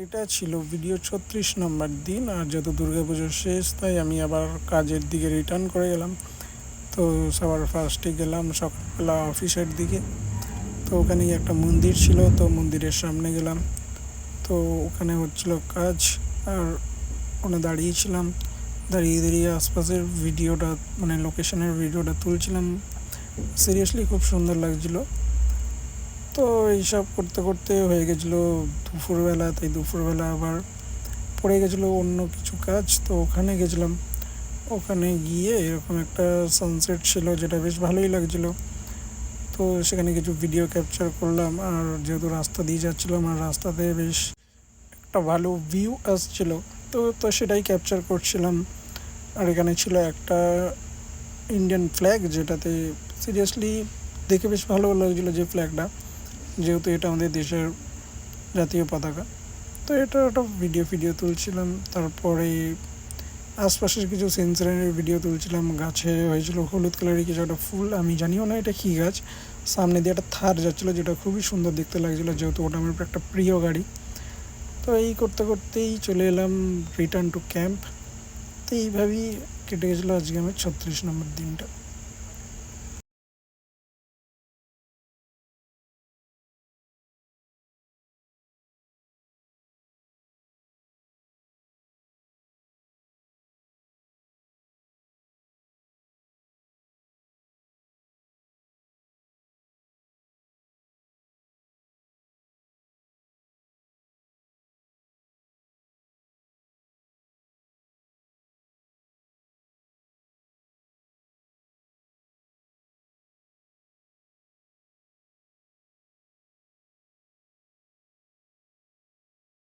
এটা ছিল ভিডিও ৩৬ নম্বর দিন। আর যেহেতু দুর্গাপুজোর শেষ, তাই আমি আবার কাজের দিকে রিটার্ন করে গেলাম। তো সবার ফার্স্টে গেলাম সকালবেলা অফিসের দিকে। তো ওখানে একটা মন্দির ছিল, তো মন্দিরের সামনে গেলাম। তো ওখানে হচ্ছিল কাজ, আর ওখানে দাঁড়িয়েছিলাম। দাঁড়িয়ে দাঁড়িয়ে আশপাশের ভিডিওটা, মানে লোকেশনের ভিডিওটা তুলছিলাম। সিরিয়াসলি খুব সুন্দর লাগছিলো। তো এইসব করতে করতে হয়ে গেছিলো দুপুরবেলা। তাই দুপুরবেলা আবার পড়ে গেছিলো অন্য কিছু কাজ। তো ওখানে গেছিলাম। ওখানে গিয়ে এরকম একটা সানসেট ছিল, যেটা বেশ ভালোই লাগছিলো। তো সেখানে কিছু ভিডিও ক্যাপচার করলাম। আর যেহেতু রাস্তা দিয়ে যাচ্ছিলাম, আর রাস্তাতে বেশ একটা ভালো ভিউ আসছিল, তো তো সেটাই ক্যাপচার করছিলাম। আর এখানে ছিল একটা ইন্ডিয়ান ফ্ল্যাগ, যেটাতে সিরিয়াসলি দেখে বেশ ভালো লাগছিলো যে ফ্ল্যাগটা, যেহেতু এটা আমাদের দেশের জাতীয় পতাকা। তো এটা একটা ভিডিও তুলছিলাম। তারপরে আশপাশের কিছু সেন্সারের ভিডিও তুলছিলাম। গাছে হয়েছিল হলুদ কালারের কিছু একটা ফুল, আমি জানিও না এটা কী গাছ। সামনে দিয়ে একটা থার যাচ্ছিলো, যেটা খুবই সুন্দর দেখতে লাগছিলো, যেহেতু ওটা আমার একটা প্রিয় গাড়ি। তো এই করতে করতেই চলে এলাম রিটার্ন টু ক্যাম্প। তো এইভাবেই কেটে গেছিলো আজকে আমার ৩৬ নম্বর দিনটা।